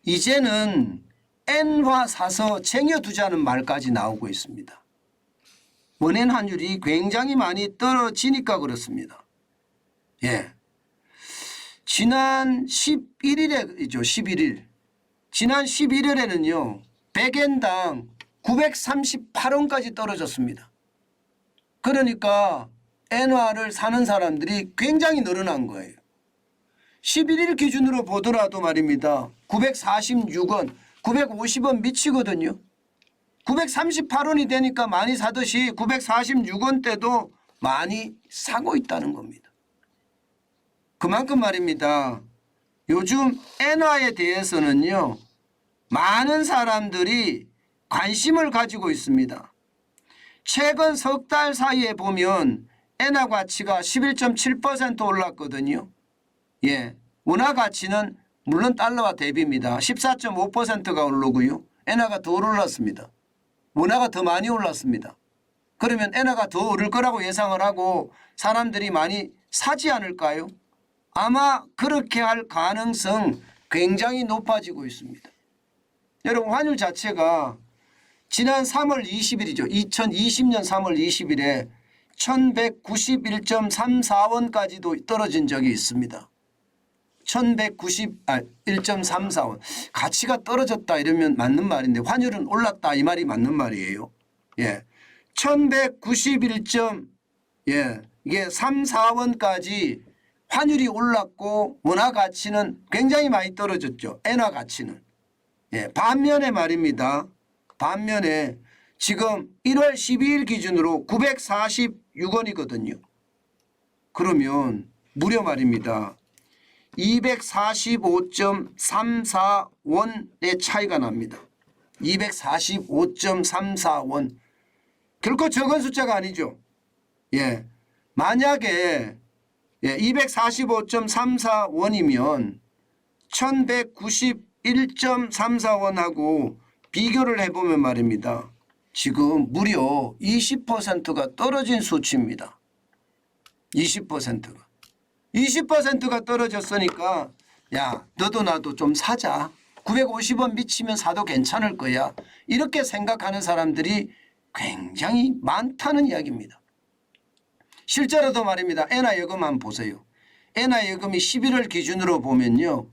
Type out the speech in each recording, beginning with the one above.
이제는 엔화 사서 쟁여두자는 말까지 나오고 있습니다. 원엔 환율이 굉장히 많이 떨어지니까 그렇습니다. 예. 지난 11일에죠. 11일. 지난 11일에는요. 100엔당 938원까지 떨어졌습니다. 그러니까 엔화를 사는 사람들이 굉장히 늘어난 거예요. 11일 기준으로 보더라도 말입니다. 946원, 950원 미치거든요. 938원이 되니까 많이 사듯이 946원대도 많이 사고 있다는 겁니다. 그만큼 말입니다. 요즘 엔화에 대해서는요. 많은 사람들이 관심을 가지고 있습니다. 최근 석 달 사이에 보면 엔화 가치가 11.7% 올랐거든요. 예, 원화 가치는 물론 달러와 대비입니다. 14.5%가 오르고요. 엔화가 더 올랐습니다. 원화가 더 많이 올랐습니다. 그러면 엔화가 더 오를 거라고 예상을 하고 사람들이 많이 사지 않을까요? 아마 그렇게 할 가능성 굉장히 높아지고 있습니다. 여러분 환율 자체가 지난 3월 20일이죠. 2020년 3월 20일에 1191.34원까지도 떨어진 적이 있습니다. 1,134원. 가치가 떨어졌다 이러면 맞는 말인데 환율은 올랐다 이 말이 맞는 말이에요. 예. 1,191. 예. 이게 34원까지 환율이 올랐고 원화 가치는 굉장히 많이 떨어졌죠. 엔화 가치는. 예. 반면에 말입니다. 반면에 지금 1월 12일 기준으로 946원이거든요. 그러면 무려 말입니다. 245.34원의 차이가 납니다. 245.34원. 결코 적은 숫자가 아니죠. 예. 만약에 245.34원이면 1191.34원하고 비교를 해보면 말입니다. 지금 무려 20%가 떨어진 수치입니다. 20%가. 20%가 떨어졌으니까 야 너도 나도 좀 사자. 950원 미치면 사도 괜찮을 거야. 이렇게 생각하는 사람들이 굉장히 많다는 이야기입니다. 실제로도 말입니다. 엔화 예금 한번 보세요. 엔화 예금이 11월 기준으로 보면요.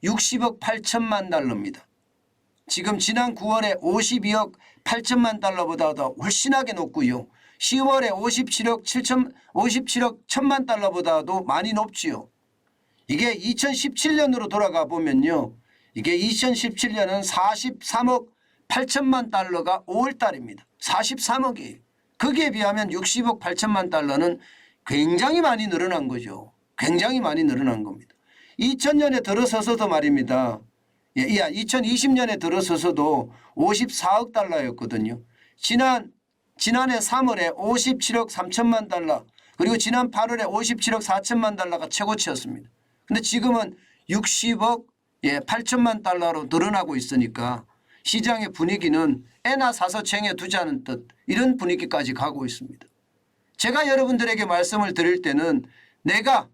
60억 8천만 달러입니다. 지금 지난 9월에 52억 8천만 달러보다도 훨씬하게 높고요. 10월에 57억 1천만 달러보다도 많이 높지요. 이게 2017년으로 돌아가 보면요. 이게 2017년은 43억 8천만 달러가 5월 달입니다. 43억이에요. 거기에 비하면 60억 8천만 달러는 굉장히 많이 늘어난 거죠. 굉장히 많이 늘어난 겁니다. 2000년에 들어서서도 말입니다. 2020년에 들어서서도 54억 달러였거든요. 지난해 3월에 57억 3천만 달러 그리고 지난 8월에 57억 4천만 달러가 최고치였습니다. 그런데 지금은 60억 8천만 달러로 늘어나고 있으니까 시장의 분위기는 엔화 사서 쟁여두자는 뜻 이런 분위기까지 가고 있습니다. 제가 여러분들에게 말씀을 드릴 때는 내가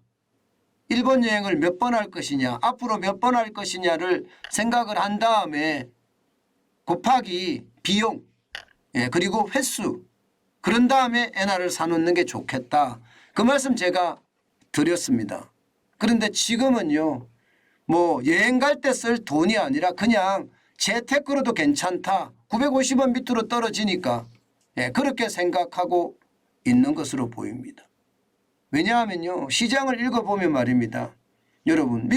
일본 여행을 몇 번 할 것이냐 앞으로 몇 번 할 것이냐를 생각을 한 다음에 곱하기 비용 그리고 횟수 그런 다음에 엔화를 사놓는 게 좋겠다. 그 말씀 제가 드렸습니다. 그런데 지금은요. 뭐 여행 갈 때 쓸 돈이 아니라 그냥 재테크로도 괜찮다. 950원 밑으로 떨어지니까 그렇게 생각하고 있는 것으로 보입니다. 왜냐하면요. 시장을 읽어보면 말입니다. 여러분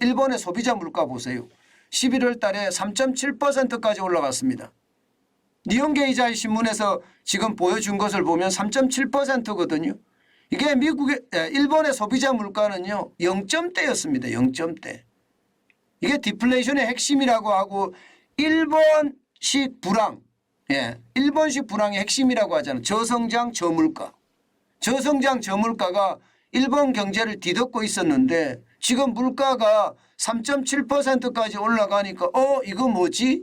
일본의 소비자 물가 보세요. 11월 달에 3.7%까지 올라갔습니다. 니혼게이자이 신문에서 지금 보여준 것을 보면 3.7%거든요. 이게 일본의 소비자 물가는요. 0점대였습니다. 0점대. 이게 디플레이션의 핵심이라고 하고 일본식 불황. 일본식 불황의 핵심이라고 하잖아요. 저성장 저물가. 저성장 저물가가 일본 경제를 뒤덮고 있었는데 지금 물가가 3.7%까지 올라가니까 이거 뭐지?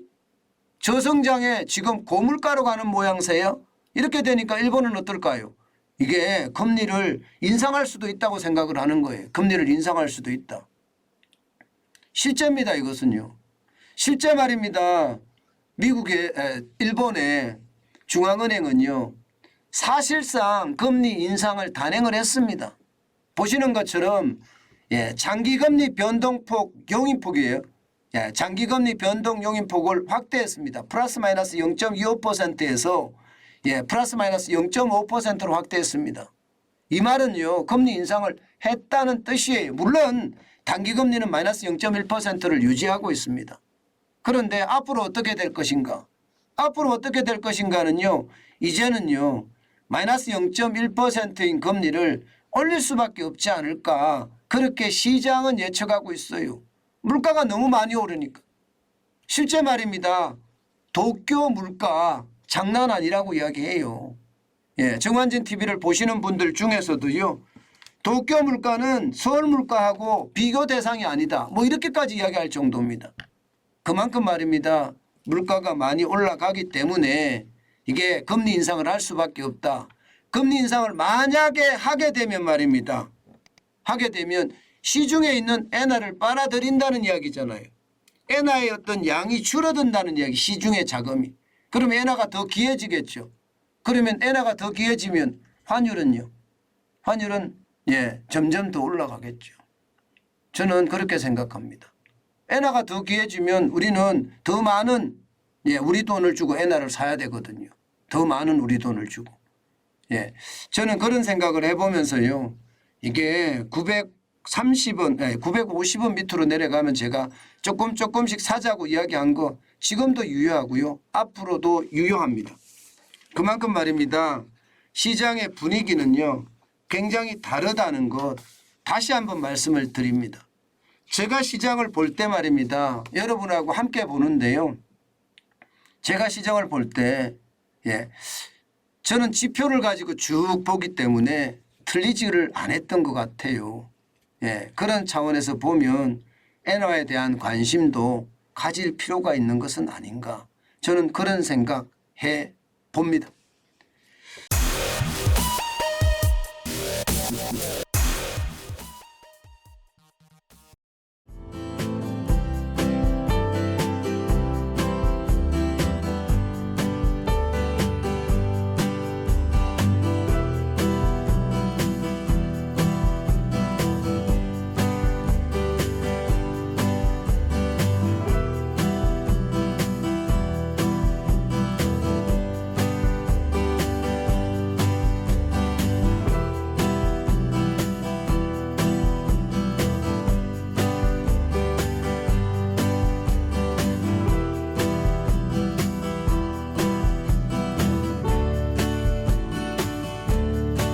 저성장에 지금 고물가로 가는 모양새요. 이렇게 되니까 일본은 어떨까요? 이게 금리를 인상할 수도 있다고 생각을 하는 거예요. 금리를 인상할 수도 있다. 실제입니다. 이것은요. 실제 말입니다. 일본의 중앙은행은요. 사실상 금리 인상을 단행을 했습니다. 보시는 것처럼 장기금리 변동폭 용인폭이에요. 장기금리 변동 용인폭을 확대했습니다. 플러스 마이너스 0.25%에서 플러스 마이너스 0.5%로 확대했습니다. 이 말은요. 금리 인상을 했다는 뜻이에요. 물론 단기금리는 마이너스 0.1%를 유지하고 있습니다. 그런데 앞으로 어떻게 될 것인가? 앞으로 어떻게 될 것인가는요. 이제는요. 마이너스 0.1%인 금리를 올릴 수밖에 없지 않을까. 그렇게 시장은 예측하고 있어요. 물가가 너무 많이 오르니까. 실제 말입니다. 도쿄 물가 장난 아니라고 이야기해요. 정환진 TV를 보시는 분들 중에서도요. 도쿄 물가는 서울 물가하고 비교 대상이 아니다. 뭐 이렇게까지 이야기할 정도입니다. 그만큼 말입니다. 물가가 많이 올라가기 때문에 이게 금리 인상을 할 수밖에 없다. 금리 인상을 만약에 하게 되면 말입니다. 하게 되면 시중에 있는 엔화를 빨아들인다는 이야기잖아요. 엔화의 어떤 양이 줄어든다는 이야기, 시중의 자금이. 그러면 엔화가 더 귀해지겠죠. 그러면 엔화가 더 귀해지면 환율은요. 환율은 점점 더 올라가겠죠. 저는 그렇게 생각합니다. 엔화가 더 귀해지면 우리는 더 많은 우리 돈을 주고 엔화를 사야 되거든요. 더 많은 우리 돈을 주고. 저는 그런 생각을 해보면서요. 이게 930원, 950원 밑으로 내려가면 제가 조금씩 사자고 이야기한 거 지금도 유효하고요. 앞으로도 유효합니다. 그만큼 말입니다. 시장의 분위기는요. 굉장히 다르다는 것 다시 한번 말씀을 드립니다. 제가 시장을 볼 때 말입니다. 여러분하고 함께 보는데요. 제가 시장을 볼 때 저는 지표를 가지고 쭉 보기 때문에 틀리지를 않았던 것 같아요. 그런 차원에서 보면 엔화에 대한 관심도 가질 필요가 있는 것은 아닌가. 저는 그런 생각해 봅니다.